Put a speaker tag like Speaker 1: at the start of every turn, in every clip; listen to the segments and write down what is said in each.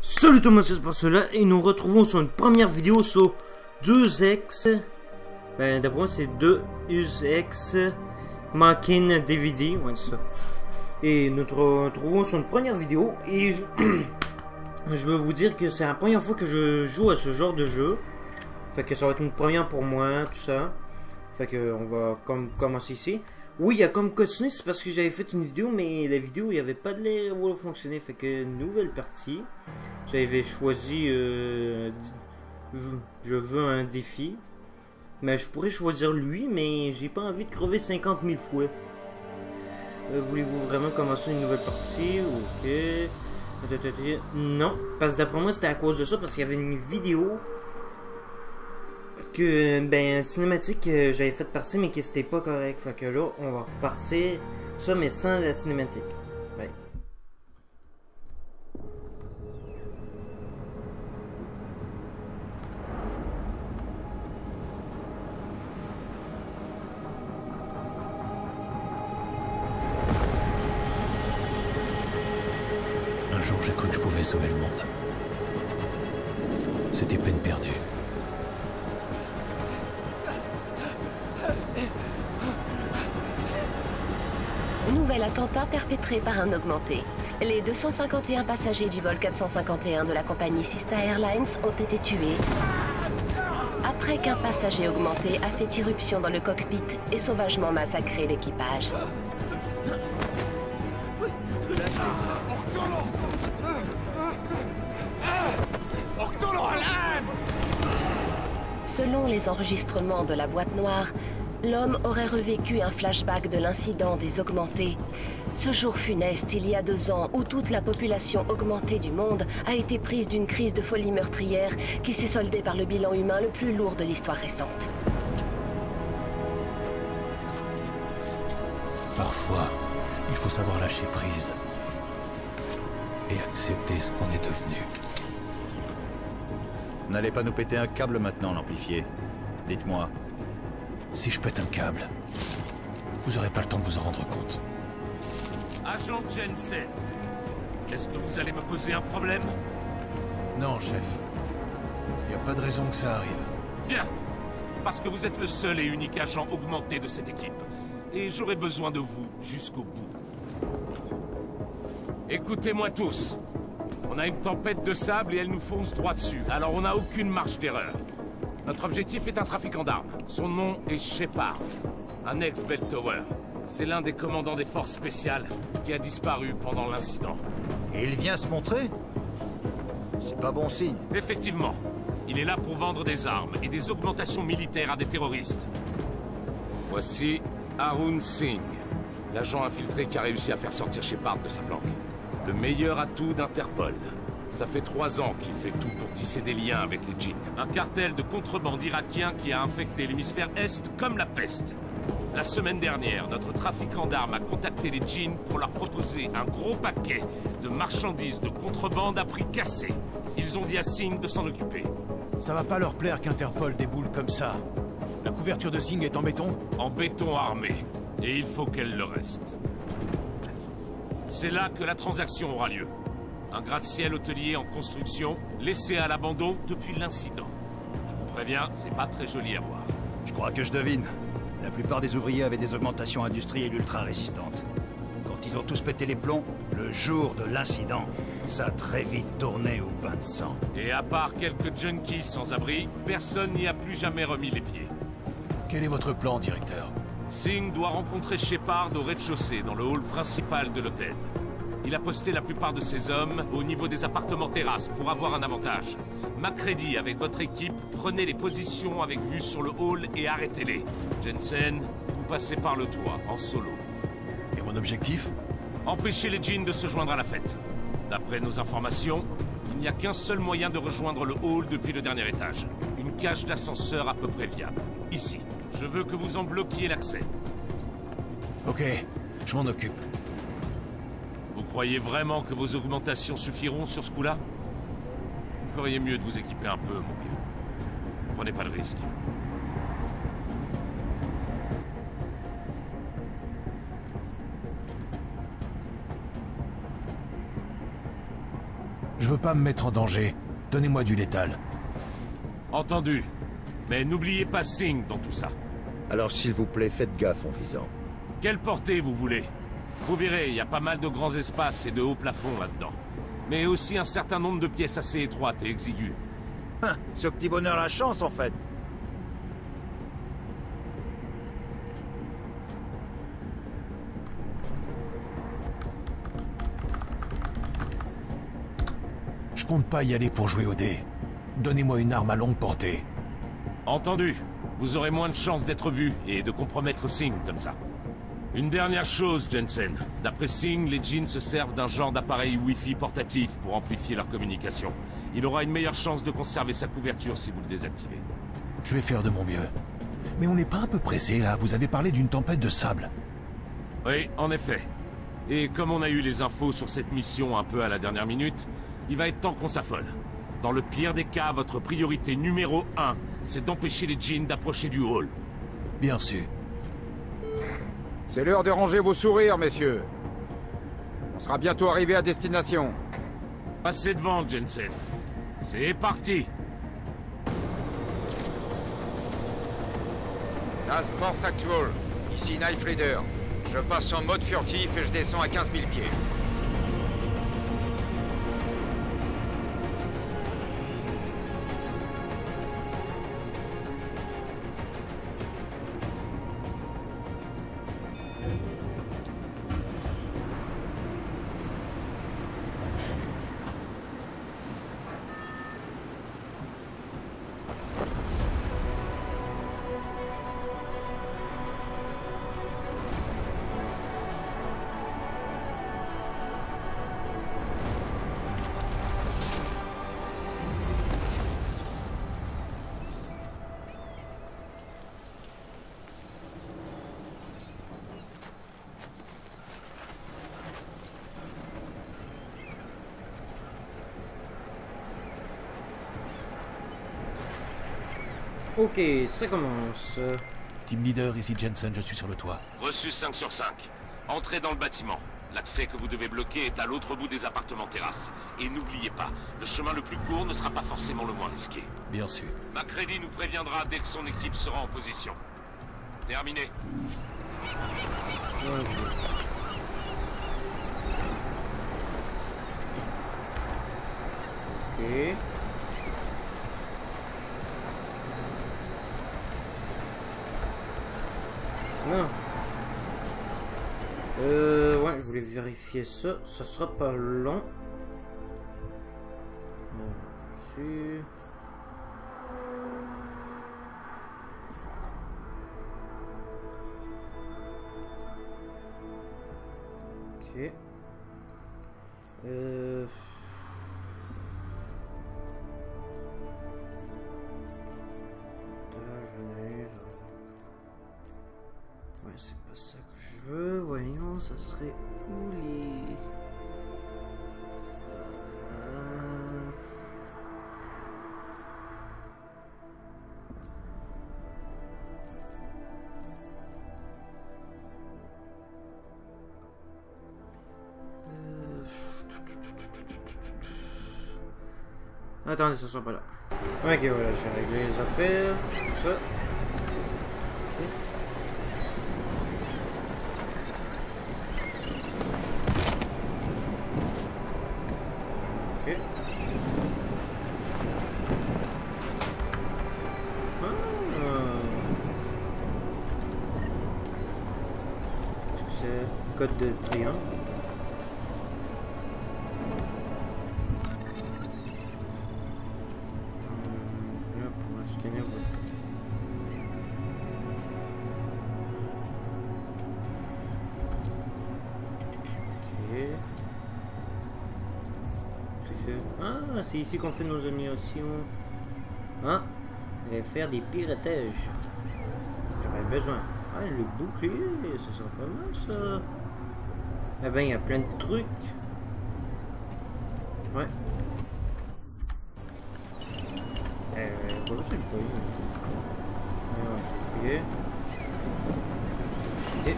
Speaker 1: Salut tout le monde, c'est pour cela et nous retrouvons sur une première vidéo sur 2X. D'après moi c'est 2X Makin DVD, ouais c'est ça. Et nous retrouvons sur une première vidéo et je veux vous dire que c'est la première fois que je joue à ce genre de jeu. Fait que ça va être une première pour moi, tout ça. Fait que on va commencer ici. Oui, il y a comme continué, c'est parce que j'avais fait une vidéo, mais la vidéo, il n'y avait pas de l'air où fonctionner. Fait que, nouvelle partie. J'avais choisi, je veux un défi. Mais je pourrais choisir lui, mais j'ai pas envie de crever 50 000 fois. Voulez-vous vraiment commencer une nouvelle partie? Ok. Non, parce que d'après moi, c'était à cause de ça, parce qu'il y avait une vidéo que cinématique j'avais fait partir mais que c'était pas correct. Fait que là on va repartir ça mais sans la cinématique. Ouais.
Speaker 2: Un jour j'ai cru que je pouvais sauver le monde. C'était peine perdue.
Speaker 3: Nouvel attentat perpétré par un augmenté. Les 251 passagers du vol 451 de la compagnie Sista Airlines ont été tués après qu'un passager augmenté a fait irruption dans le cockpit et sauvagement massacré l'équipage. Selon les enregistrements de la boîte noire, l'homme aurait revécu un flashback de l'incident des augmentés. Ce jour funeste, il y a 2 ans, où toute la population augmentée du monde a été prise d'une crise de folie meurtrière qui s'est soldée par le bilan humain le plus lourd de l'histoire récente.
Speaker 2: Parfois, il faut savoir lâcher prise et accepter ce qu'on est devenu.
Speaker 4: N'allez pas nous péter un câble maintenant, l'amplifié. Dites-moi.
Speaker 2: Si je pète un câble, vous aurez pas le temps de vous en rendre compte.
Speaker 5: Agent Jensen, est-ce que vous allez me poser un problème?
Speaker 2: Non, chef. Y a pas de raison que ça arrive.
Speaker 5: Bien, parce que vous êtes le seul et unique agent augmenté de cette équipe. Et j'aurai besoin de vous jusqu'au bout. Écoutez-moi tous. On a une tempête de sable et elle nous fonce droit dessus. Alors on n'a aucune marge d'erreur. Notre objectif est un trafiquant d'armes. Son nom est Shepard, un ex-Bell Tower. C'est l'un des commandants des forces spéciales qui a disparu pendant l'incident.
Speaker 4: Et il vient se montrer? C'est pas bon signe.
Speaker 5: Effectivement, il est là pour vendre des armes et des augmentations militaires à des terroristes. Voici Arun Singh, l'agent infiltré qui a réussi à faire sortir Shepard de sa planque. Le meilleur atout d'Interpol. Ça fait 3 ans qu'il fait tout pour tisser des liens avec les djinns. Un cartel de contrebande irakien qui a infecté l'hémisphère Est comme la peste. La semaine dernière, notre trafiquant d'armes a contacté les djinns pour leur proposer un gros paquet de marchandises de contrebande à prix cassé. Ils ont dit à Singh de s'en occuper.
Speaker 6: Ça va pas leur plaire qu'Interpol déboule comme ça. La couverture de Singh est en béton?
Speaker 5: En béton armé. Et il faut qu'elle le reste. C'est là que la transaction aura lieu. Un gratte-ciel hôtelier en construction, laissé à l'abandon depuis l'incident. Je vous préviens, c'est pas très joli à voir.
Speaker 4: Je crois que je devine. La plupart des ouvriers avaient des augmentations industrielles ultra résistantes. Quand ils ont tous pété les plombs, le jour de l'incident, ça a très vite tourné au bain de sang.
Speaker 5: Et à part quelques junkies sans abri, personne n'y a plus jamais remis les pieds.
Speaker 2: Quel est votre plan, directeur?
Speaker 5: Singh doit rencontrer Shepard au rez-de-chaussée, dans le hall principal de l'hôtel. Il a posté la plupart de ses hommes au niveau des appartements terrasses pour avoir un avantage. Macready, avec votre équipe, prenez les positions avec vue sur le hall et arrêtez-les. Jensen, vous passez par le toit, en solo.
Speaker 2: Et mon objectif?
Speaker 5: Empêchez les djinns de se joindre à la fête. D'après nos informations, il n'y a qu'un seul moyen de rejoindre le hall depuis le dernier étage. Une cage d'ascenseur à peu près viable. Ici. Je veux que vous en bloquiez l'accès.
Speaker 2: Ok, je m'en occupe.
Speaker 5: Vous croyez vraiment que vos augmentations suffiront sur ce coup-là? Vous feriez mieux de vous équiper un peu, mon vieux. Prenez pas de risque.
Speaker 2: Je veux pas me mettre en danger. Donnez-moi du létal.
Speaker 5: Entendu. Mais n'oubliez pas Singh dans tout ça.
Speaker 7: Alors s'il vous plaît, faites gaffe en visant.
Speaker 5: Quelle portée vous voulez? Vous verrez, il y a pas mal de grands espaces et de hauts plafonds là-dedans. Mais aussi un certain nombre de pièces assez étroites et exiguës.
Speaker 4: Ce petit bonheur la chance, en fait.
Speaker 2: Je compte pas y aller pour jouer au dé. Donnez-moi une arme à longue portée.
Speaker 5: Entendu. Vous aurez moins de chances d'être vu et de compromettre Singh comme ça. Une dernière chose, Jensen. D'après Singh, les djinns se servent d'un genre d'appareil Wi-Fi portatif pour amplifier leur communication. Il aura une meilleure chance de conserver sa couverture si vous le désactivez.
Speaker 2: Je vais faire de mon mieux. Mais on n'est pas un peu pressé là? Vous avez parlé d'une tempête de sable.
Speaker 5: Oui, en effet. Et comme on a eu les infos sur cette mission un peu à la dernière minute, il va être temps qu'on s'affole. Dans le pire des cas, votre priorité numéro 1, c'est d'empêcher les djinns d'approcher du hall.
Speaker 2: Bien sûr.
Speaker 8: C'est l'heure de ranger vos sourires, messieurs. On sera bientôt arrivé à destination.
Speaker 5: Passez devant, Jensen. C'est parti.
Speaker 8: Task Force Actual. Ici Knife Leader. Je passe en mode furtif et je descends à 15 000 pieds.
Speaker 1: Ok, ça commence.
Speaker 2: Team leader, ici Jensen, je suis sur le toit.
Speaker 5: Reçu 5 sur 5. Entrez dans le bâtiment. L'accès que vous devez bloquer est à l'autre bout des appartements terrasses. Et n'oubliez pas, le chemin le plus court ne sera pas forcément le moins risqué.
Speaker 2: Bien sûr.
Speaker 5: MacReady nous préviendra dès que son équipe sera en position. Terminé.
Speaker 1: Ok. Non. Ouais, je voulais vérifier ça. Ça sera pas long. Dessus. Ok. Ouais, c'est pas ça que je veux. Voyons, ça serait où les... Attendez, ça sera pas là. Ok, voilà, j'ai réglé les affaires. Tout ça. Ok. Est-ce que c'est code de triangle? Là, pour le scanner, ah, c'est ici qu'on fait nos animations. Ah, et faire des piratages. J'aurais besoin. Ah, le bouclier, ça sera pas mal ça. Eh ben, il y a plein de trucs. Ouais. Pourquoi c'est le pays? Ok. Ok.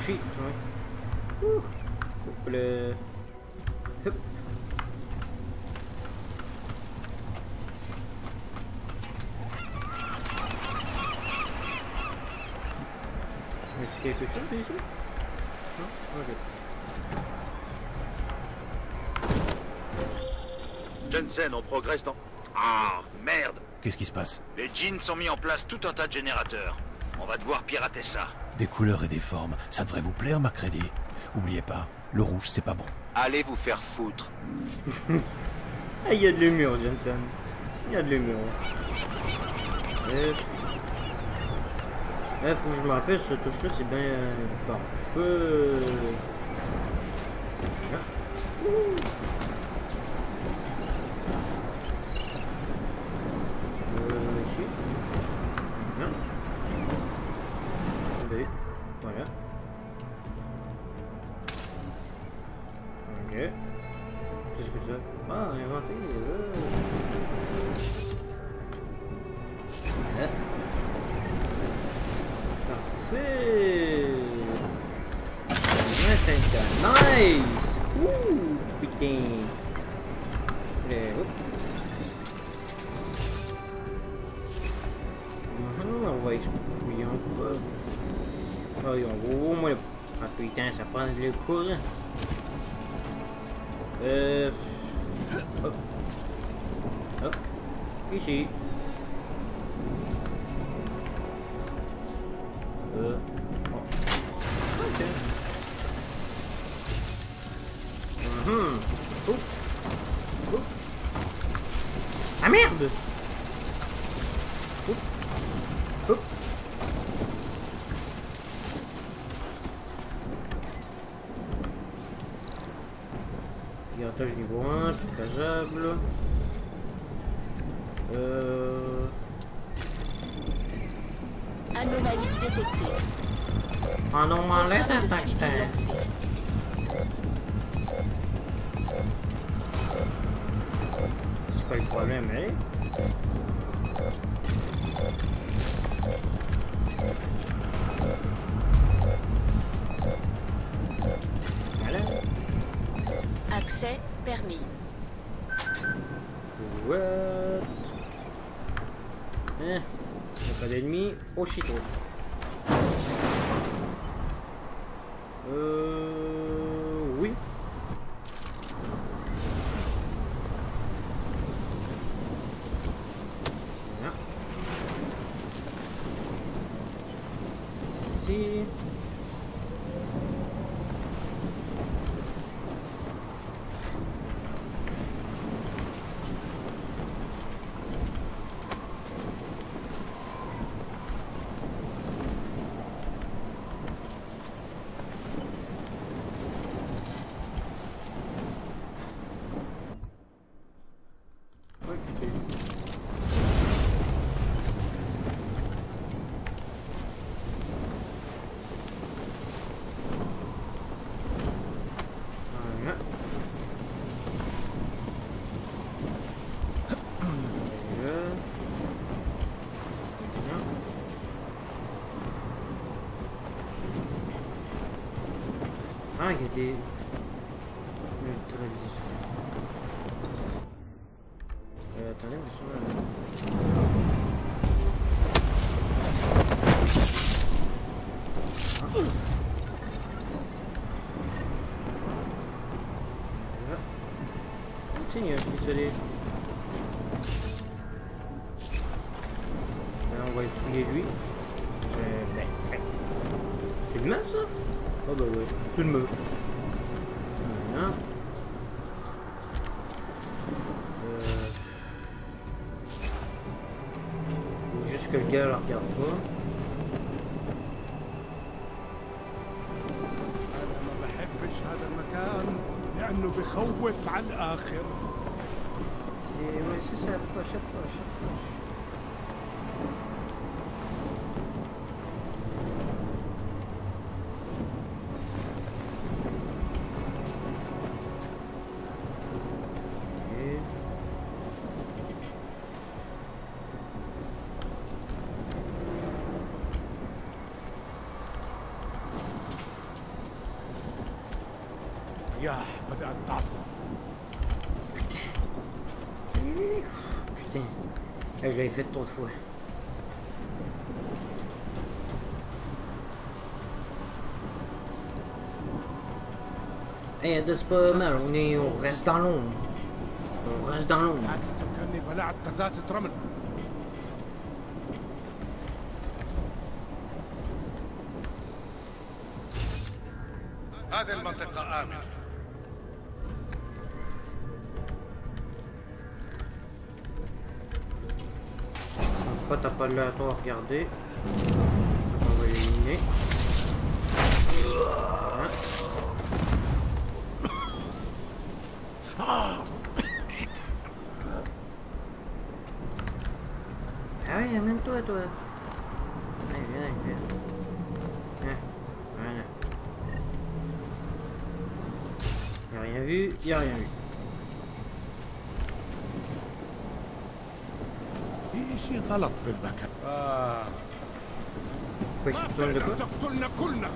Speaker 1: shit, ouais. Ouh. Le... Hop. Est-ce quelque chose ici? Non? Ok.
Speaker 9: Jensen, on progresse dans... Ah, merde!
Speaker 2: Qu'est-ce qui se passe?
Speaker 9: Les djinns ont mis en place tout un tas de générateurs. On va devoir pirater ça.
Speaker 2: Des couleurs et des formes, ça devrait vous plaire, Macready. Oubliez pas, le rouge, c'est pas bon.
Speaker 9: Allez vous faire foutre.
Speaker 1: Ah, il y a de l'humour, Jensen. Il y a de l'humour. Faut que je me rappelle, ce touche-là, c'est bien parfait. Ici. Non. Allez, voilà. Ok. Qu'est-ce que c'est? Ah, inventé. Voilà. Parfait. Nice. Ouh, putain. Allez, hop. On va explorer un peu. Ah, oui, en gros, moi, ah putain, ça prend le coup. Hop. Hop. Ici. Oh. Ok. Oh. Oh. Ah merde! Oh. Oh. Piratage niveau 1, c'est faisable.
Speaker 3: Anomalie détectée.
Speaker 1: Anomalie détectée. C'est pas le problème, hein? Voilà.
Speaker 3: Accès permis.
Speaker 1: What? Hein? Y'a pas d'ennemis. Oh shit. Oui. Voilà. Ici. Ah, il y a des neutralisés. Attendez, on sont là. Tiens, il y a un petit soleil. Là, on va fouiller lui. C'est une meuf, ça? Oh bah ouais, c'est une meuf. Voilà. Juste que le gars la regarde pas. Ouais, c'est ça, approche. Putain. Je l'avais fait trop de fois. Hey, c'est pas mal, on reste dans l'ombre. On reste dans l'ombre.
Speaker 2: هذه المنطقة آمنة.
Speaker 1: Pas t'as pas l'air à regarder. On va l'éliminer. Ah oui, amène-toi, toi. Allez, viens. Voilà. Y'a rien vu, y'a rien vu.
Speaker 6: شيء غلط بالمكان.
Speaker 1: Quoi, je suis besoin de quoi?
Speaker 6: تقتلنا كلنا.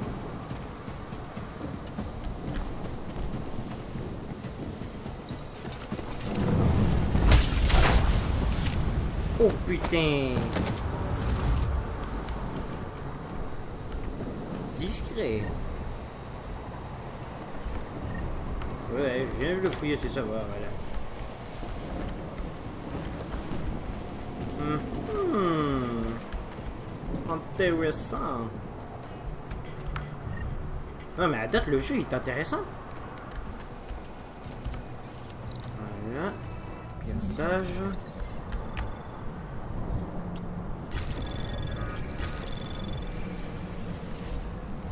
Speaker 1: Oh putain! Discret. Ouais, je viens de le fouiller, c'est ça, voilà. Intéressant. Ouais, mais à date, le jeu est intéressant. Voilà. Gardage.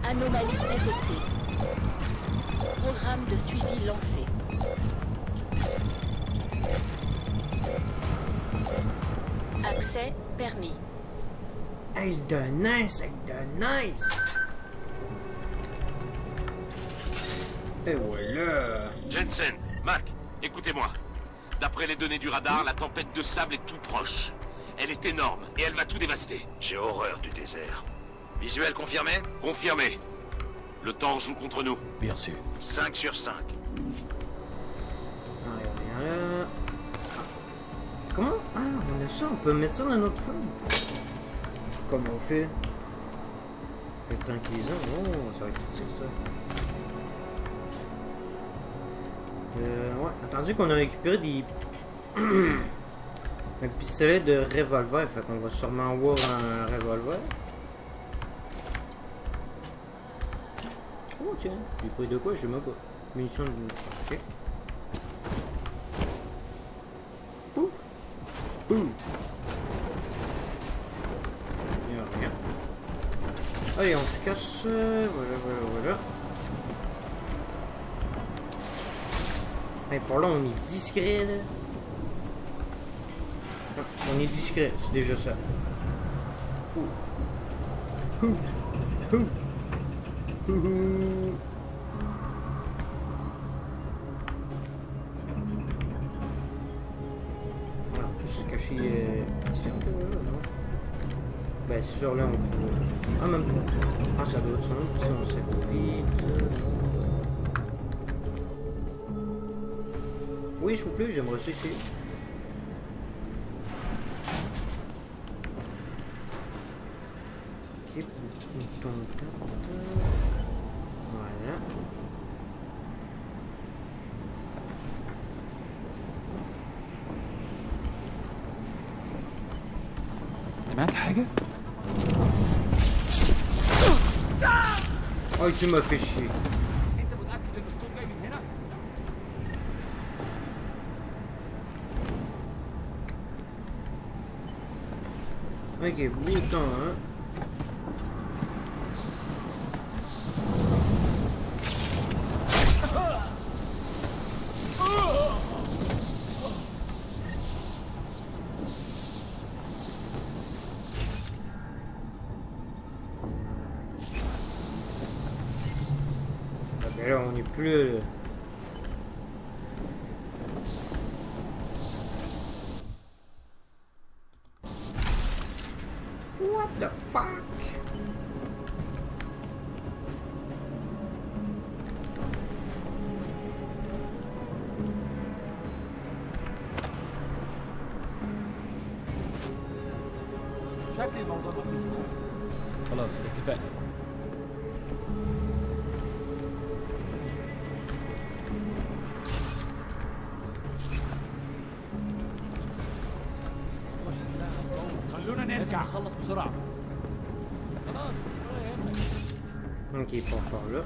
Speaker 3: Anomalie détectée. Programme de suivi lancé. Accès permis.
Speaker 1: Hey, de nice, Et voilà.
Speaker 5: Jensen, Mac, écoutez-moi. D'après les données du radar, la tempête de sable est tout proche. Elle est énorme et elle va tout dévaster.
Speaker 9: J'ai horreur du désert. Visuel confirmé?
Speaker 5: Confirmé. Le temps joue contre nous.
Speaker 2: Bien sûr.
Speaker 9: 5 sur 5.
Speaker 1: Ah, rien là. Comment? Ah, on a ça, on peut mettre ça dans notre femme. Comment on fait? Putain qu'ils ont, oh, ça va être utile ça. Ouais, attendu qu'on a récupéré des... un pistolet de revolver, fait qu'on va sûrement avoir un revolver. Oh tiens, j'ai pris de quoi, je sais même pas. Munitions de... Ok. Pouf! Pouf! Il n'y a rien. Allez, on se casse. Voilà. Et par là, on est discret, là. On est discret, c'est déjà ça. Voilà, on peut se cacher ici un peu, non? Ben, c'est sûr, là, on peut... Ah, même pas. Ah, ça doit être ça, si on s'accroupit, oui, s'il vous plaît, j'aimerais ça essayer. Ok, voilà.
Speaker 10: سمعت حاجة؟
Speaker 1: Oh, tu m'as fait chier. Ok, bouton, hein. Là, on n'est plus... What the fuck?
Speaker 10: شكل الموضوع ما فيش خلاص اتفقنا. خلونا نرجع نخلص بسرعة. خلاص ولا يهمك.
Speaker 1: Ok, pas encore là.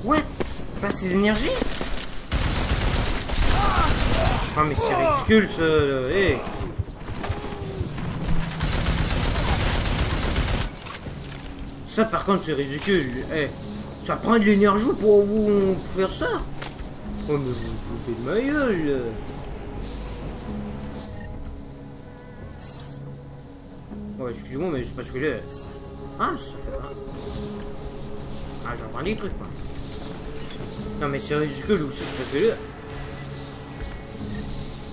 Speaker 1: What? Pas assez d'énergie? Ah mais c'est ridicule ça, là. Hey. Ça par contre c'est ridicule. Hey. Ça prend de l'énergie pour faire ça? Oh mais vous foutez de ma gueule. Oh excusez-moi mais c'est parce que là... Ah ça fait... Ah j'entends des trucs moi. Non mais c'est ridicule aussi, c'est parce que là...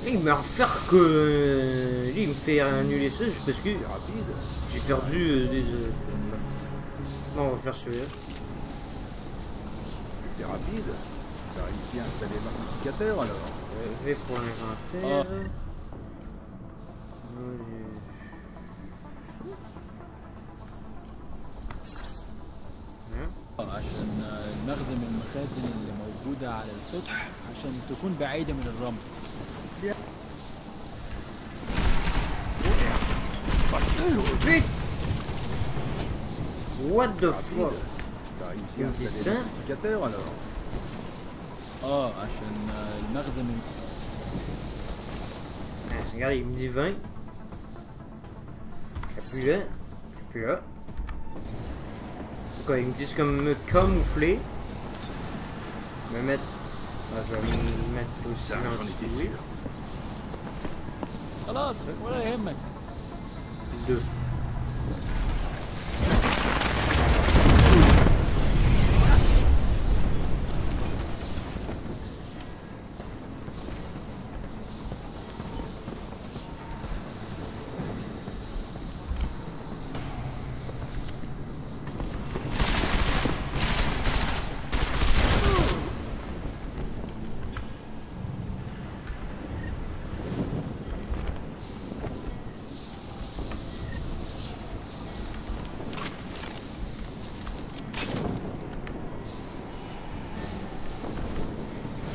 Speaker 1: Il me refaire que... il me fait annuler ça juste parce que... J'ai perdu des... Bon on va faire celui-là.
Speaker 11: C'est rapide. T'as réussi à installer l'amplificateur alors.
Speaker 1: Je vais pour l'inventaire.
Speaker 10: عشان المخزن من المخازن اللي موجودة على السطح عشان تكون بعيدة من الرمل.
Speaker 1: What the fuck?
Speaker 11: T'as réussi à installer l'amplificateur alors.
Speaker 10: عشان المخزن من...
Speaker 1: Regarde, il me dit 20. J'appuie là. J'appuie là. Quoi, ils me disent comme me camoufler. Me mettre... Ah, je vais me mettre aussi
Speaker 11: J'en étais sûr.
Speaker 10: خلاص ولا يهمك.
Speaker 1: 2.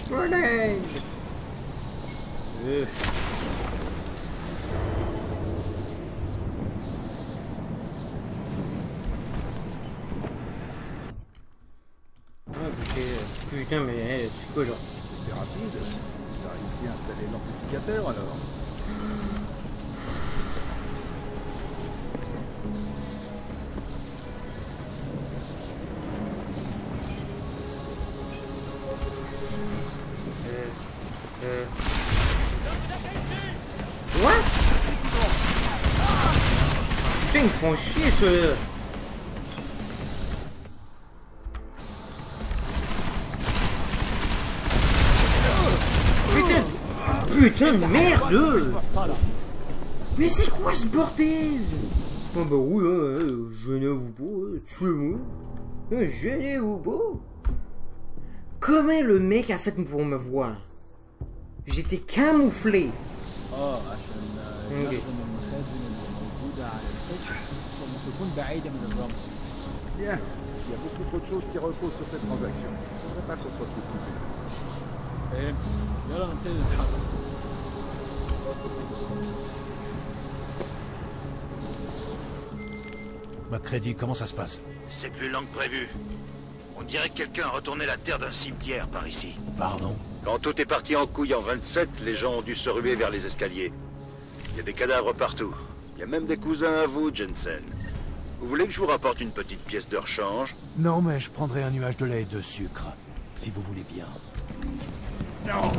Speaker 1: Grenade! Putain mais c'est quoi genre?
Speaker 11: C'est rapide. T'as réussi à installer l'amplificateur alors.
Speaker 1: What? Putain, ils me font chier ceux-là. Putain de merde! Mais c'est quoi ce bordel? Oh bah oui, gênez-vous pas, tuez-moi. Gênez-vous pas. Comment le mec a fait pour me voir? J'étais camouflé.
Speaker 10: عشان المخزن من المخازن اللي موجودة على السطح عشان تكون بعيدة من الرمل.
Speaker 11: Bien. Il y a beaucoup trop de choses qui reposent sur cette transaction. Je ne voudrais pas qu'on se retrouve tout seul.
Speaker 10: فهمت. يلا نبتدي نتحرك.
Speaker 2: MacReady, comment ça se passe?
Speaker 9: C'est plus lent que prévu. On dirait que quelqu'un a retourné la terre d'un cimetière par ici.
Speaker 2: Pardon?
Speaker 7: Quand tout est parti en couille en 27, les gens ont dû se ruer vers les escaliers. Il y a des cadavres partout. Il y a même des cousins à vous, Jensen. Vous voulez que je vous rapporte une petite pièce de rechange?
Speaker 6: Non, mais je prendrai un nuage de lait et de sucre, si vous voulez bien.
Speaker 11: Non!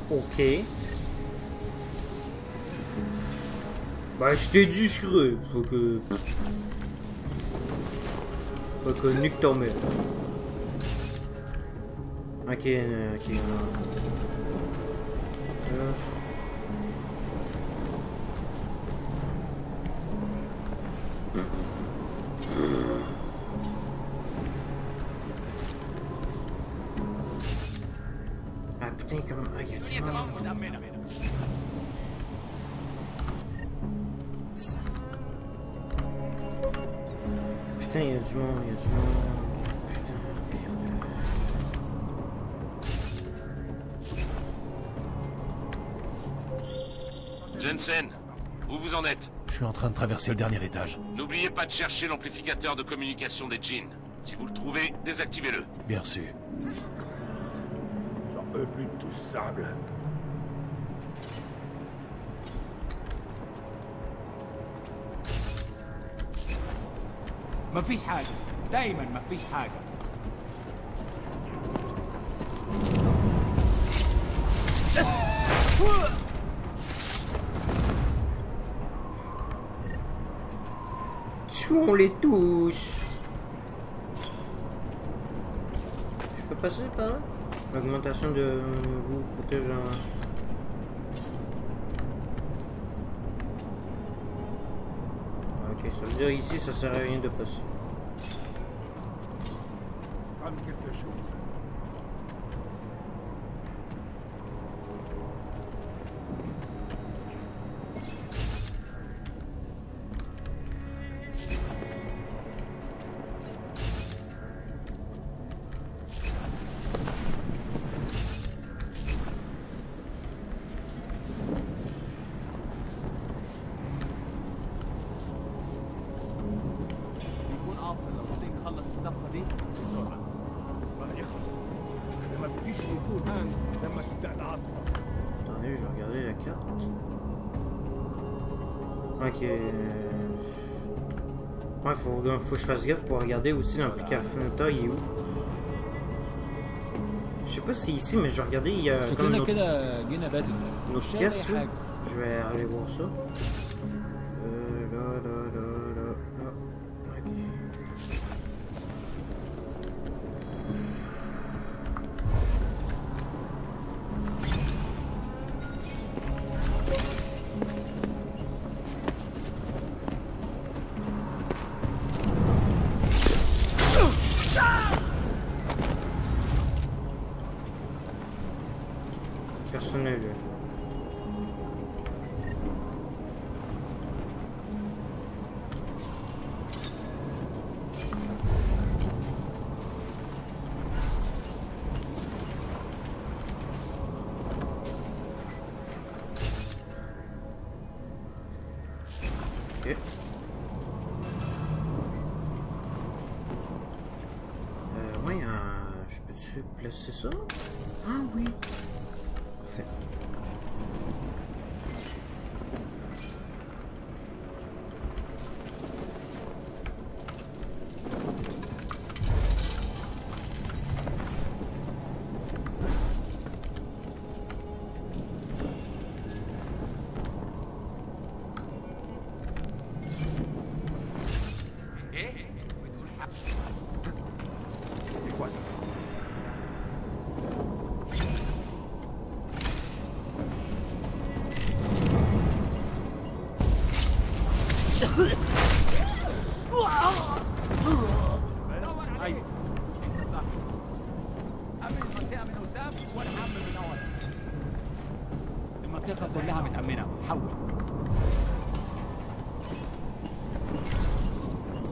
Speaker 1: Ok. Bah, j'étais discret. Faut que nique ton mère. Ok, ok. putain, comme. Ah, y'a du monde. Putain, y'a du monde, y'a du monde.
Speaker 5: Jensen, où vous en êtes?
Speaker 2: Je suis en train de traverser le dernier étage.
Speaker 5: N'oubliez pas de chercher l'amplificateur de communication des djinns. Si vous le trouvez, désactivez-le.
Speaker 2: Bien sûr.
Speaker 11: J'en peux plus de tout ce sable.
Speaker 10: ما فيش حاجة دايما ما فيش حاجة
Speaker 1: Tuons les tous. Je peux passer par là? L'augmentation de vous protège un... Ok, ça veut dire ici ça sert à rien de passer.
Speaker 11: Comme quelque chose.
Speaker 1: Attendez, je vais regarder la carte. Ok. Ouais, faut que je fasse gaffe pour regarder aussi l'amplificateur, il est où? Je sais pas si c'est ici, mais je vais regarder, il y a comme une autre pièce là. Je vais aller voir ça. Là. Ok. Personnel. Ok. Ouais, je peux-tu placer ça? Ah oui. Parfait.
Speaker 11: C'est quoi ça?
Speaker 10: ايوه انت صح امن المنطقه من قدام وانا هعمل من ورا المنطقه كلها متامنه حول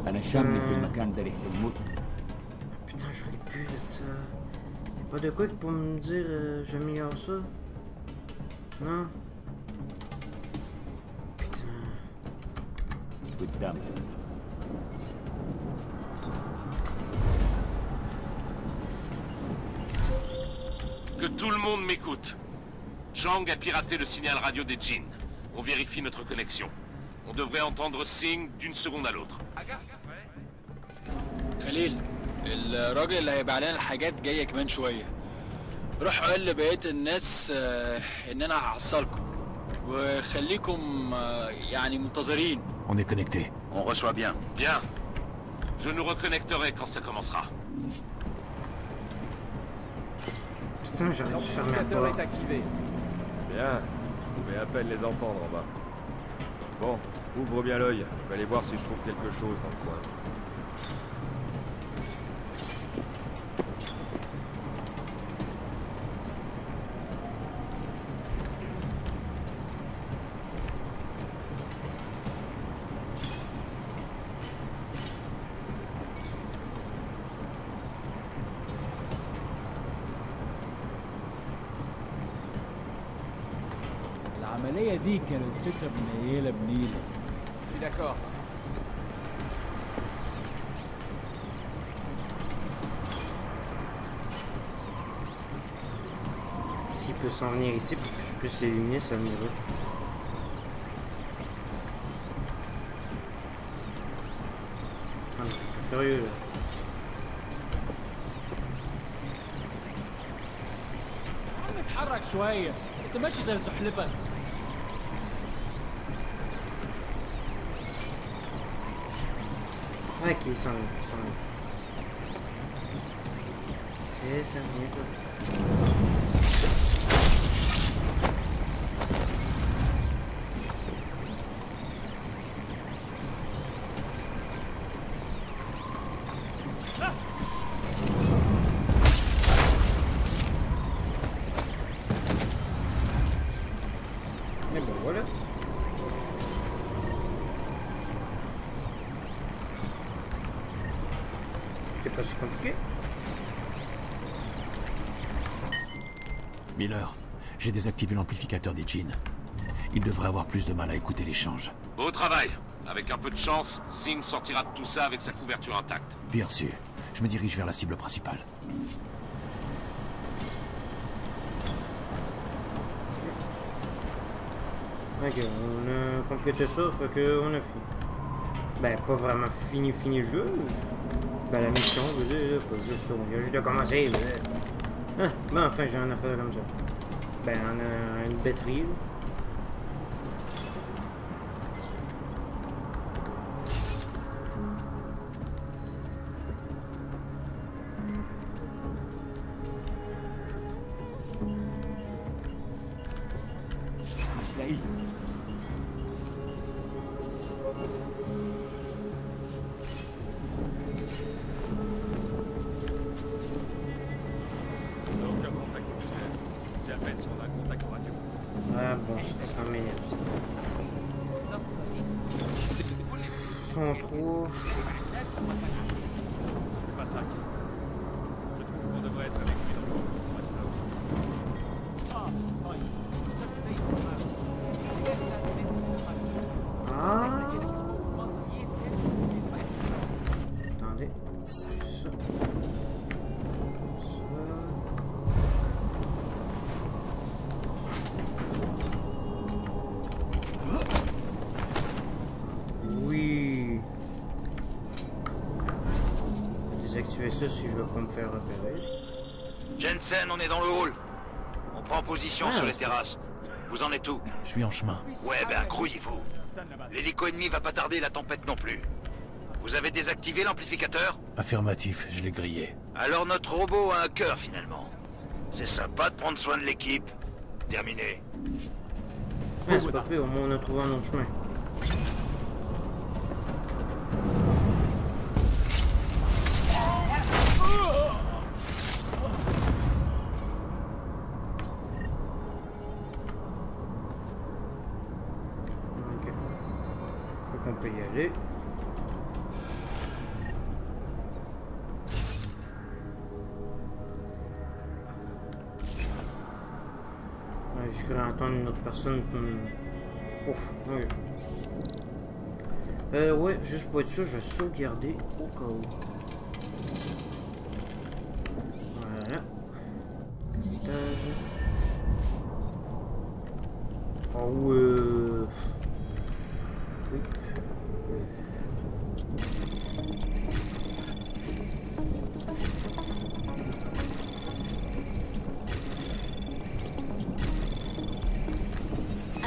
Speaker 10: انا شامل في المكان ده ريحه الموت.
Speaker 1: Putain, j'en ai plus de ça. Y'a pas de quoi pour me dire j'améliore ça? Non? Putain.
Speaker 10: قدام
Speaker 5: Que tout le monde m'écoute. Zhang a piraté le signal radio des djinns. On vérifie notre connexion. On devrait entendre Singh d'une seconde à l'autre.
Speaker 12: خليل الراجل اللي هيبيع لنا الحاجات جايه كمان شويه. روح قول لبقيه الناس ان انا هحصلكم وخليكم يعني منتظرين.
Speaker 2: On est connecté.
Speaker 9: On reçoit bien.
Speaker 5: Bien. Je nous reconnecterai quand ça commencera.
Speaker 1: Putain, j'aurais dû fermer la porte.
Speaker 11: activé. Bien. Vous pouvez à peine les entendre en bas. Bon, ouvre bien l'œil. Je vais aller voir si je trouve quelque chose dans le coin.
Speaker 10: العملية دي كانت فكرة منيلة بنيلة.
Speaker 6: Je suis d'accord.
Speaker 1: S'il peut s'en venir ici, je peux s'éliminer, ça me dirait. Ah, mais je suis sérieux là.
Speaker 10: اتحرك شوية، انت ماشي زي الزحلفة.
Speaker 1: Ok, ils sont là. C'est ça, mais bon, voilà. C'était pas si compliqué.
Speaker 2: Miller, j'ai désactivé l'amplificateur des djinns. Il devrait avoir plus de mal à écouter l'échange.
Speaker 5: Beau travail. Avec un peu de chance, Singh sortira de tout ça avec sa couverture intacte.
Speaker 2: Bien sûr. Je me dirige vers la cible principale.
Speaker 1: Ok, on a complété ça, fait que on a fini. Ben, pas vraiment fini le jeu. Ben, la mission, je veux dire, pas juste ça. Il y a juste de commencer, ah, ben enfin, j'ai un affaire comme ça. Ben, on a une batterie, là. Ah bon, ça m'énerve ça. 103.
Speaker 11: C'est pas ça. Je trouve qu'on devrait être avec lui dans le
Speaker 1: Ah. Attendez. Ça. Oui. Désactiver ça si je veux pas me faire repérer.
Speaker 9: Jensen, on est dans le hall. On prend position sur les terrasses. Vous en êtes où?
Speaker 2: Je suis en chemin.
Speaker 9: Ouais, ben grouillez-vous. L'hélico ennemi va pas tarder, la tempête non plus. Vous avez désactivé l'amplificateur?
Speaker 2: Affirmatif, je l'ai grillé.
Speaker 9: Alors notre robot a un cœur finalement. C'est sympa de prendre soin de l'équipe. Terminé.
Speaker 1: Ah, c'est pas pire, au moins on a trouvé un autre chemin. Ok. Faut qu'on peut y aller. Je vais entendre une autre personne. Ouf, ok. Ouais, juste pour être sûr, je vais sauvegarder au cas où. Voilà. Étage. Oh, oui.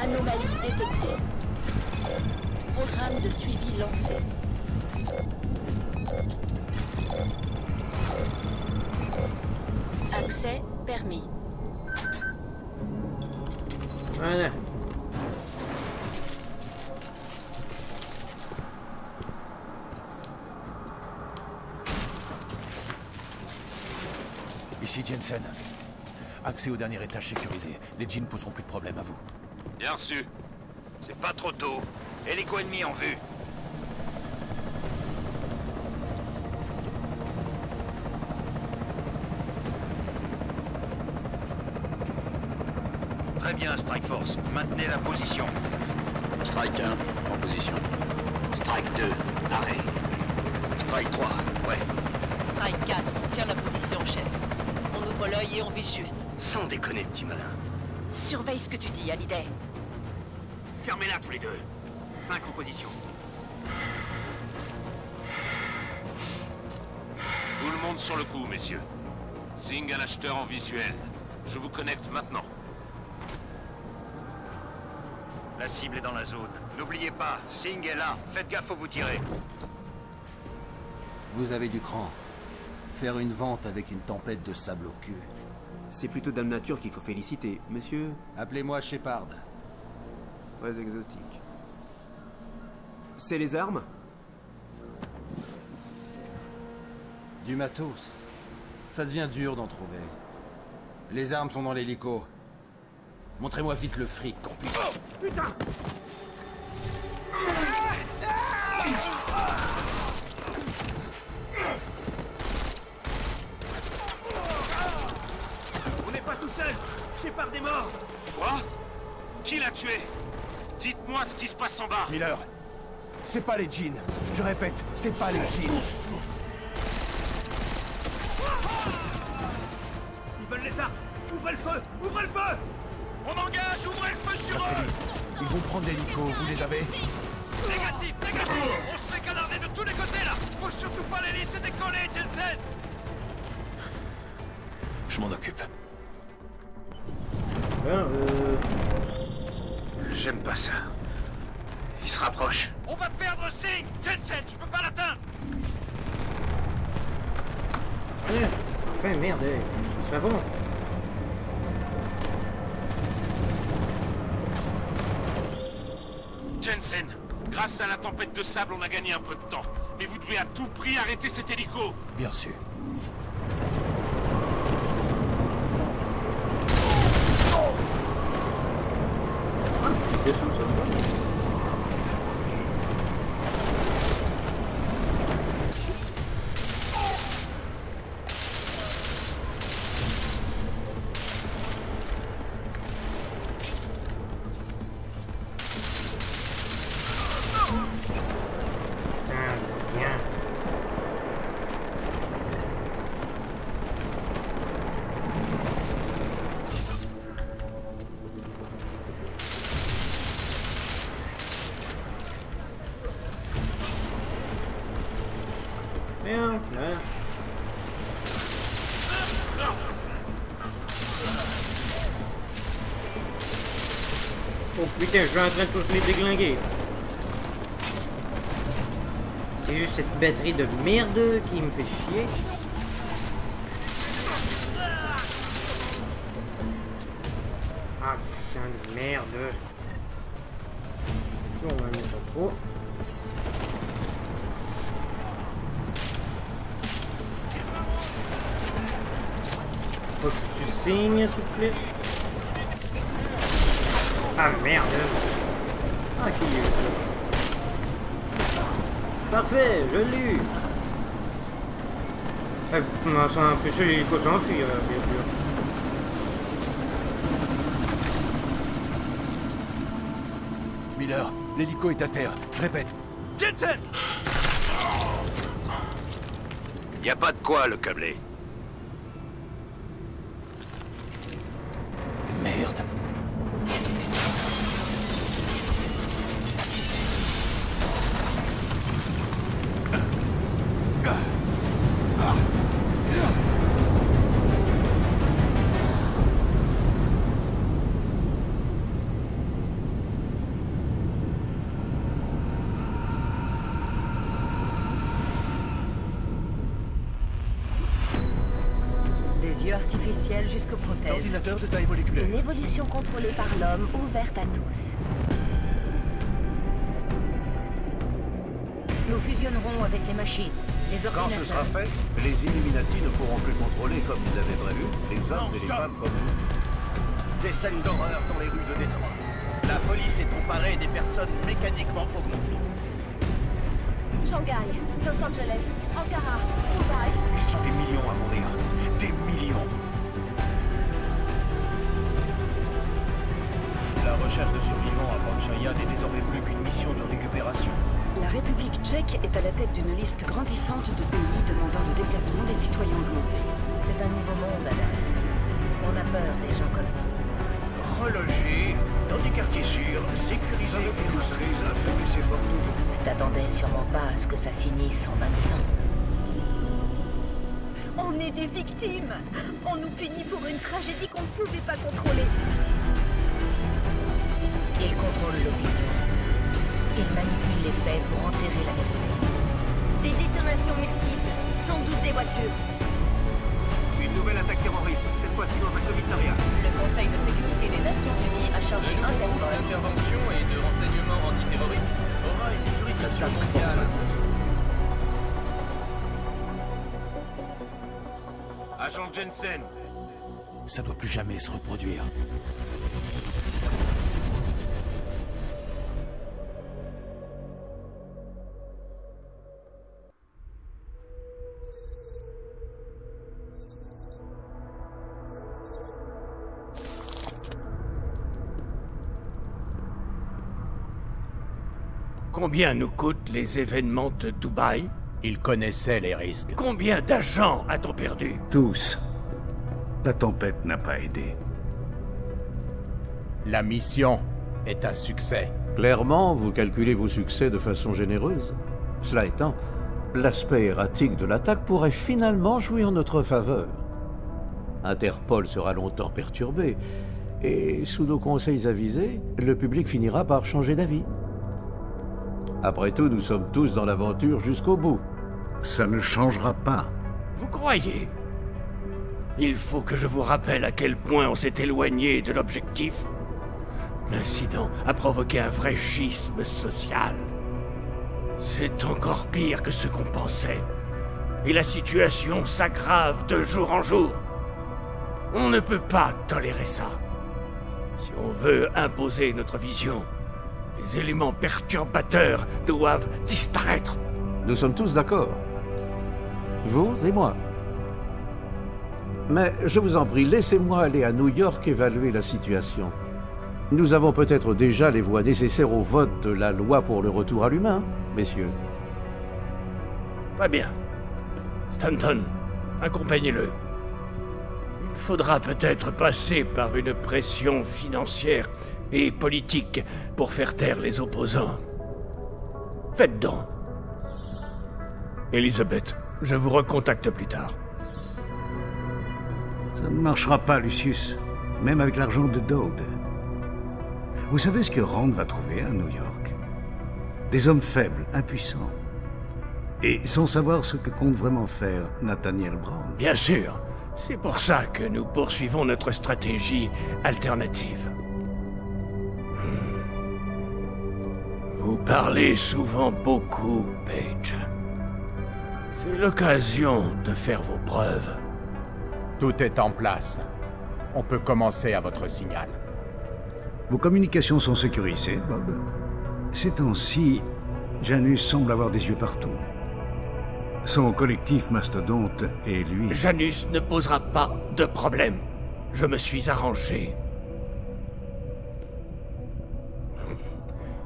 Speaker 3: Anomalie détectée. Programme de suivi lancé. Accès permis.
Speaker 1: Voilà.
Speaker 2: Ici Jensen. Accès au dernier étage sécurisé. Les djinns poseront plus de problème à vous.
Speaker 5: Bien reçu.
Speaker 9: C'est pas trop tôt. Hélico ennemi en vue.
Speaker 4: Très bien, Strike Force. Maintenez la position.
Speaker 9: Strike 1, en position. Strike 2, arrêt. Strike 3, ouais.
Speaker 13: Strike 4, tiens la position, chef. On ouvre l'œil et on vise juste.
Speaker 9: Sans déconner, petit malin.
Speaker 13: Surveille ce que tu dis, Hallyday.
Speaker 9: Fermez-la tous les deux. 5 en position.
Speaker 5: Tout le monde sur le coup, messieurs. Singh à l'acheteur en visuel. Je vous connecte maintenant.
Speaker 4: La cible est dans la zone. N'oubliez pas, Singh est là. Faites gaffe où vous tirez.
Speaker 2: Vous avez du cran. Faire une vente avec une tempête de sable au cul.
Speaker 14: C'est plutôt Dame Nature qu'il faut féliciter, monsieur.
Speaker 2: Appelez-moi Shepard.
Speaker 14: Très exotique. C'est les armes?
Speaker 2: Du matos. Ça devient dur d'en trouver. Les armes sont dans l'hélico. Montrez-moi vite le fric qu'on puisse...
Speaker 14: Oh, putain! On n'est pas tout seul! Shepard est mort!
Speaker 5: Quoi? Qui l'a tué? Dites-moi ce qui se passe en bas.
Speaker 6: Miller, c'est pas les djinns. Je répète, c'est pas les djinns.
Speaker 14: Ils veulent les armes! Ouvrez le feu! Ouvrez le feu!
Speaker 9: On engage, ouvrez le feu sur eux!
Speaker 6: Ils vont prendre l'hélico, vous les avez?
Speaker 9: Négatif, négatif! On se fait canarder de tous les côtés là! Faut surtout pas les laisser décoller, Jensen!
Speaker 6: Je m'en occupe.
Speaker 9: J'aime pas ça. Il se rapproche. On va perdre Singh! Jensen, je peux pas l'atteindre!
Speaker 1: Enfin, merde, ce serait bon.
Speaker 5: Jensen, grâce à la tempête de sable, on a gagné un peu de temps. Mais vous devez à tout prix arrêter cet hélico.
Speaker 6: Bien sûr.
Speaker 1: C'est dessous, ça. Oh putain, je suis en train de tous les déglinguer. C'est juste cette batterie de merde qui me fait chier. Ah putain de merde. On va mettre en trop. Faut que tu signes, s'il te plaît. Ah merde! Ah qui est ça? Parfait, je l'ai eu! Vous commencez à empêcher l'hélico s'enfuir, bien sûr.
Speaker 6: Miller, l'hélico est à terre, je répète.
Speaker 4: Jensen! Y a pas de quoi le câbler.
Speaker 6: Merde.
Speaker 3: Artificielle jusqu'aux prothèses.
Speaker 6: Ordinateur de taille moléculaire.
Speaker 3: Une évolution contrôlée par l'homme, ouverte à tous.
Speaker 13: Nous fusionnerons avec les machines, les ordinateurs.
Speaker 15: Quand ce sera fait, les Illuminati ne pourront plus contrôler, comme vous avez prévu, les hommes et les femmes comme vous. Des scènes d'horreur dans les rues de Détroit. La police est emparée des personnes mécaniquement augmentées.
Speaker 3: Shanghai, Los Angeles, Ankara, Dubaï.
Speaker 15: Ils sont des millions à mourir. Des millions.
Speaker 16: Republique est à la tête d'une liste grandissante de pays demandant le déplacement des citoyens augmentés.
Speaker 13: C'est un nouveau monde, Adam. On a peur des gens comme nous.
Speaker 15: Relogés dans des quartiers sûrs, sécurisés et construits à fermer ses portes aujourd'hui.
Speaker 13: T'attendais sûrement pas à ce que ça finisse en bain de sang.
Speaker 16: On est des victimes. On nous punit pour une tragédie qu'on ne pouvait pas contrôler.
Speaker 13: Ils contrôlent l'opinion. Ils manipulent les faits pour enterrer la vérité.
Speaker 16: Des détonations multiples, sans doute des voitures.
Speaker 15: Une nouvelle attaque terroriste, cette fois-ci dans un commissariat.
Speaker 13: Le Conseil de sécurité des Nations Unies a chargé Interpol
Speaker 10: d'intervention et de renseignement antiterroriste aura une juridiction mondiale. Agent Jensen.
Speaker 6: Ça doit plus jamais se reproduire.
Speaker 14: Combien nous coûtent les événements de Dubaï?
Speaker 6: Il connaissait les risques.
Speaker 14: Combien d'agents a-t-on perdu?
Speaker 17: Tous. La tempête n'a pas aidé.
Speaker 6: La mission est un succès.
Speaker 18: Clairement, vous calculez vos succès de façon généreuse. Cela étant, l'aspect erratique de l'attaque pourrait finalement jouer en notre faveur. Interpol sera longtemps perturbé, et sous nos conseils avisés, le public finira par changer d'avis. Après tout, nous sommes tous dans l'aventure jusqu'au bout.
Speaker 17: Ça ne changera pas.
Speaker 14: Vous croyez? Il faut que je vous rappelle à quel point on s'est éloigné de l'objectif. L'incident a provoqué un vrai schisme social. C'est encore pire que ce qu'on pensait. Et la situation s'aggrave de jour en jour. On ne peut pas tolérer ça. Si on veut imposer notre vision, les éléments perturbateurs doivent disparaître.
Speaker 18: Nous sommes tous d'accord. Vous et moi. Mais je vous en prie, laissez-moi aller à New York évaluer la situation. Nous avons peut-être déjà les voies nécessaires au vote de la loi pour le retour à l'humain, messieurs.
Speaker 14: Très bien. Stanton, accompagnez-le. Il faudra peut-être passer par une pression financière et politique pour faire taire les opposants. Faites donc. Elizabeth, je vous recontacte plus tard.
Speaker 17: Ça ne marchera pas, Lucius. Même avec l'argent de Dowd. Vous savez ce que Rand va trouver à New York? Des hommes faibles, impuissants. Et sans savoir ce que compte vraiment faire Nathaniel Brown.
Speaker 14: Bien sûr. C'est pour ça que nous poursuivons notre stratégie alternative. Vous parlez souvent beaucoup, Page. C'est l'occasion de faire vos preuves.
Speaker 6: Tout est en place. On peut commencer à votre signal.
Speaker 17: Vos communications sont sécurisées, Bob. Ces temps-ci, Janus semble avoir des yeux partout. Son collectif mastodonte et lui...
Speaker 14: Janus ne posera pas de problème. Je me suis arrangé.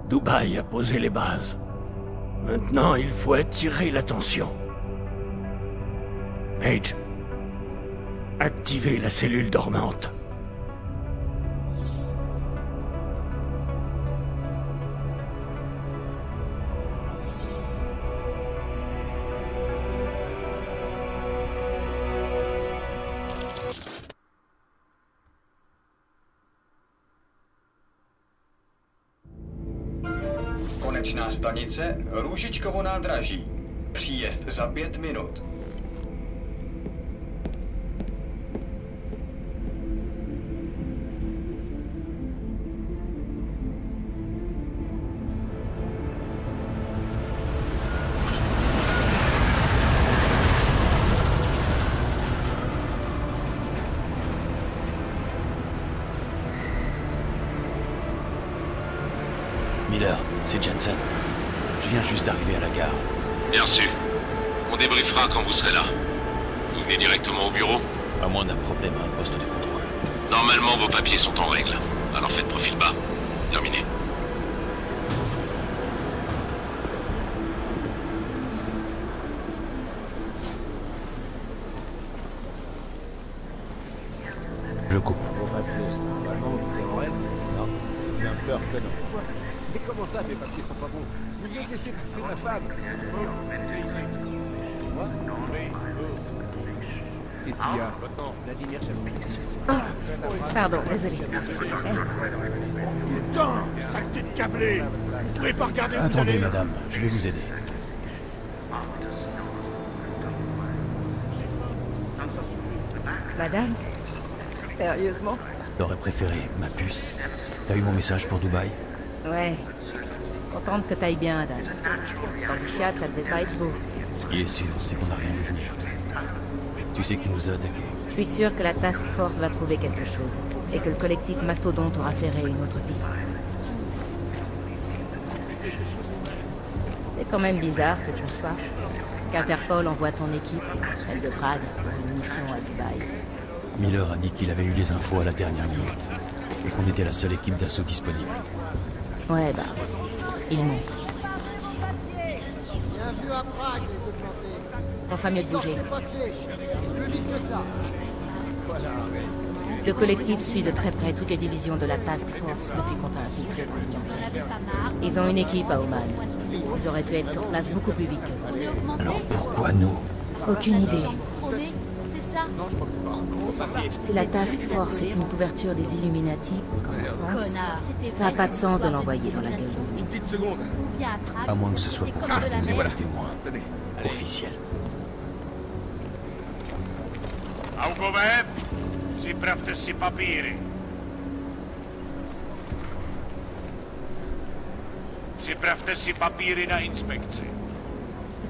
Speaker 14: Dubaï a posé les bases. Maintenant, il faut attirer l'attention. Page, activez la cellule dormante.
Speaker 19: Konečná stanice Růžičkovo nádraží. Příjezd za 5 minut.
Speaker 2: Miller, c'est Jensen. Je viens juste d'arriver à la gare.
Speaker 5: Bien sûr. On débriefera quand vous serez là. Vous venez directement au bureau?
Speaker 2: À moins d'un problème à un poste de contrôle.
Speaker 5: Normalement, vos papiers sont en règle. Alors faites profil bas. Terminé.
Speaker 6: Je coupe.
Speaker 11: Bon papier. Normalement, tout est en règle. Non, j'ai un peur que non. Mais comment ça, mes papiers sont pas bons? Vous vouliez laisser passer ma femme? Moi? Qu'est-ce qu'il y a? Vladimir Chalouis.
Speaker 20: Oh, pardon, désolé.
Speaker 6: Putain! Saleté de câblé! Vous pouvez pas regarder où vous
Speaker 21: Attendez,
Speaker 6: allez.
Speaker 21: madame, je vais vous aider.
Speaker 20: Madame? Sérieusement?
Speaker 21: T'aurais préféré, ma puce. T'as eu mon message pour Dubaï?
Speaker 20: Ouais. Contente que t'ailles bien, Adam. Cette embuscade, ça devait pas être beau.
Speaker 21: Ce qui est sûr, c'est qu'on n'a rien vu venir. Tu sais qui nous a attaqués?
Speaker 20: Je suis sûre que la Task Force va trouver quelque chose. Et que le collectif Mastodonte aura flairé une autre piste. C'est quand même bizarre, tu trouves pas? Qu'Interpol envoie ton équipe, celle de Prague, pour une mission à Dubaï.
Speaker 21: Miller a dit qu'il avait eu les infos à la dernière minute. Et qu'on était la seule équipe d'assaut disponible.
Speaker 20: Ouais, bah, ils montent.
Speaker 22: Bienvenue à Prague, les augmentés.
Speaker 20: On fera mieux de bouger.
Speaker 22: Plus vite que ça.
Speaker 20: Le collectif suit de très près toutes les divisions de la Task Force depuis qu'on t'a infiltré dans l'Union. Ils ont une équipe à Oman. Ils auraient pu être sur place beaucoup plus vite que vous.
Speaker 21: Alors pourquoi nous?
Speaker 20: Aucune idée.
Speaker 16: C'est ça?
Speaker 20: Si la Task Force est une couverture des Illuminati, comme on pense, ça n'a pas de sens de l'envoyer dans la gueule de l'eau.
Speaker 21: Une petite seconde. À moins que ce soit pour faire tomber le témoin officiel.
Speaker 23: Augowe, připravte si papíry. Připravte si papíry na inspekci.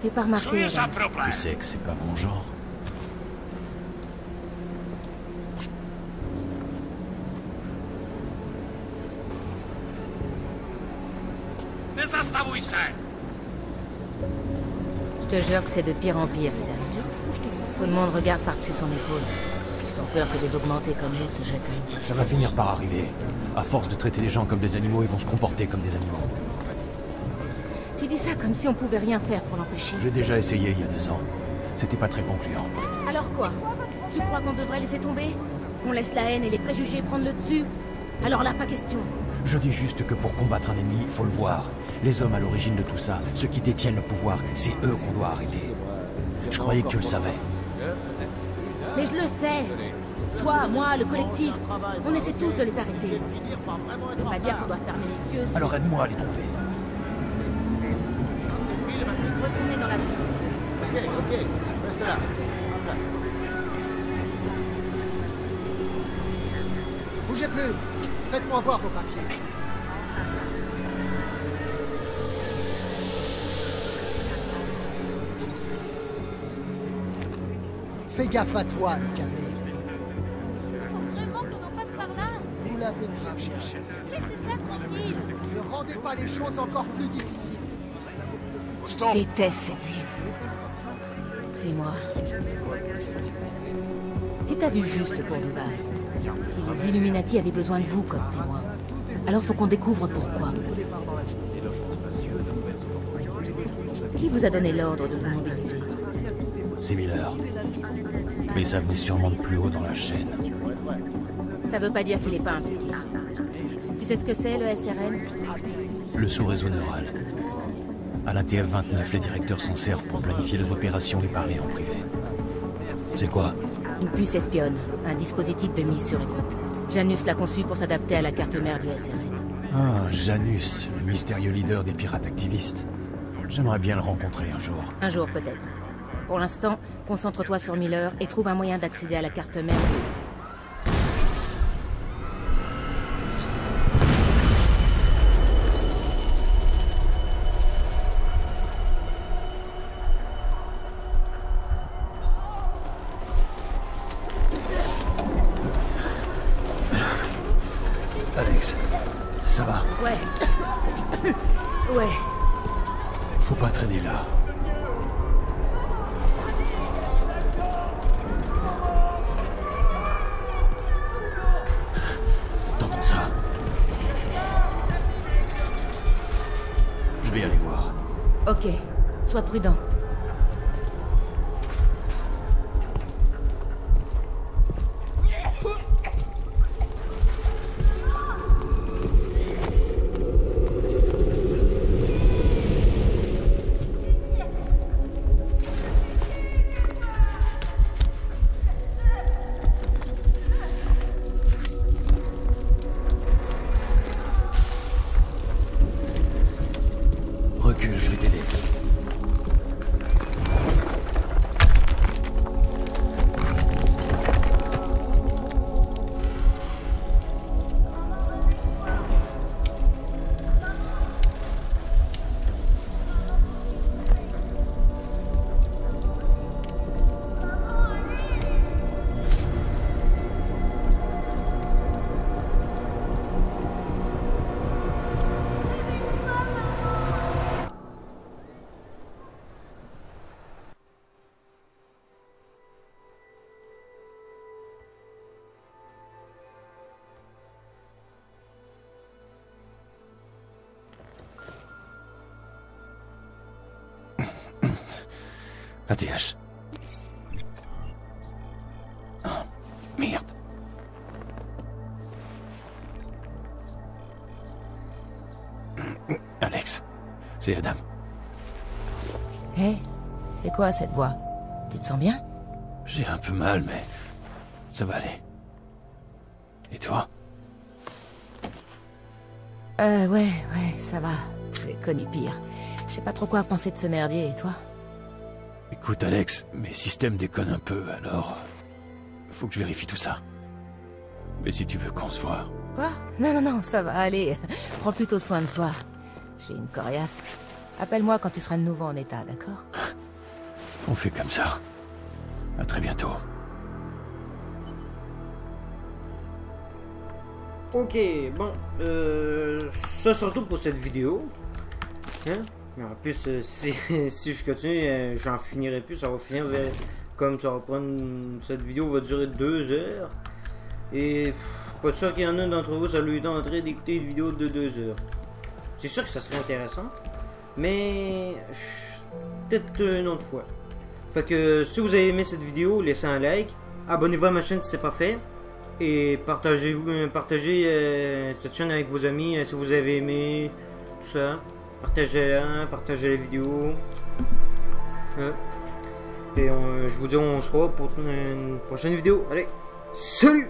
Speaker 20: Fais pas remarquer.
Speaker 23: Co je za problém?
Speaker 21: Tu sais que c'est pas mon genre.
Speaker 23: Nezastavuj se!
Speaker 20: Je te jure que c'est de pire en pire ces derniers jours. Tout le monde regarde par-dessus son épaule. Ils ont peur que des augmentés comme nous se jettent à nous.
Speaker 21: Ça va finir par arriver. À force de traiter les gens comme des animaux, ils vont se comporter comme des animaux.
Speaker 20: Tu dis ça comme si on pouvait rien faire pour l'empêcher.
Speaker 21: J'ai déjà essayé il y a 2 ans. C'était pas très concluant.
Speaker 20: Alors quoi? Tu crois qu'on devrait laisser tomber? Qu'on laisse la haine et les préjugés prendre le dessus? Alors là, pas question.
Speaker 21: Je dis juste que pour combattre un ennemi, il faut le voir. Les hommes à l'origine de tout ça, ceux qui détiennent le pouvoir, c'est eux qu'on doit arrêter. Je croyais que tu le savais.
Speaker 20: Mais je le sais. Toi, moi, le collectif, on essaie tous de les arrêter. Ça veut pas dire qu'on doit fermer les yeux sur...
Speaker 21: Alors aide-moi à les trouver.
Speaker 20: Retournez dans la ville.
Speaker 22: Ok, reste là. En place. Bougez plus. Faites-moi voir vos papiers. Fais gaffe à toi, le câblé.
Speaker 16: Ils sont vraiment qu'on en passe par là?
Speaker 22: Vous l'avez bien cherché.
Speaker 16: Laissez ça tranquille.
Speaker 22: Ne rendez pas les choses encore plus difficiles.
Speaker 20: Je déteste cette ville. Suis-moi. Si t'as vu juste pour Dubaï, si les Illuminati avaient besoin de vous comme témoin, alors faut qu'on découvre pourquoi. Qui vous a donné l'ordre de vous mobiliser?
Speaker 21: C'est Miller. Mais ça venait sûrement de plus haut dans la chaîne.
Speaker 20: Ça veut pas dire qu'il est pas impliqué. Tu sais ce que c'est, le SRN?
Speaker 21: Le sous-réseau neural. À la TF-29, les directeurs s'en servent pour planifier les opérations et parler en privé. C'est quoi?
Speaker 20: Une puce espionne, un dispositif de mise sur écoute. Janus l'a conçu pour s'adapter à la carte mère du SRN.
Speaker 21: Ah, Janus, le mystérieux leader des pirates activistes. J'aimerais bien le rencontrer un jour.
Speaker 20: Un jour peut-être. Pour l'instant, concentre-toi sur Miller et trouve un moyen d'accéder à la carte mère du...
Speaker 21: Alex, ça va?
Speaker 20: Ouais. Ouais.
Speaker 21: Faut pas traîner là. T'entends ça? Je vais aller voir.
Speaker 20: Ok. Sois prudent.
Speaker 21: ATH. Oh, merde. Alex, c'est Adam.
Speaker 20: Hé, c'est quoi cette voix? Tu te sens bien?
Speaker 21: J'ai un peu mal, mais ça va aller. Et toi?
Speaker 20: Ouais, ça va. J'ai connu pire. Je sais pas trop quoi penser de ce merdier, et toi?
Speaker 21: Écoute, Alex, mes systèmes déconnent un peu, alors... Faut que je vérifie tout ça. Mais si tu veux qu'on se voit...
Speaker 20: Quoi? Non, ça va aller. Prends plutôt soin de toi. Je suis une coriace. Appelle-moi quand tu seras de nouveau en état, d'accord?
Speaker 21: On fait comme ça. À très bientôt.
Speaker 1: Ok, bon, ça surtout pour cette vidéo. Hein? Mais en plus, si je continue, j'en finirai plus. Ça va finir comme ça va prendre. Cette vidéo va durer 2 heures. Et pas sûr qu'il y en a d'entre vous, ça lui tenterait d'écouter une vidéo de 2 heures. C'est sûr que ça serait intéressant. Mais peut-être une autre fois. Fait que si vous avez aimé cette vidéo, laissez un like. Abonnez-vous à ma chaîne si c'est pas fait. Et partagez cette chaîne avec vos amis si vous avez aimé tout ça. Partagez-la, partagez la vidéo. Et je vous dis on se revoit pour une prochaine vidéo. Allez, salut!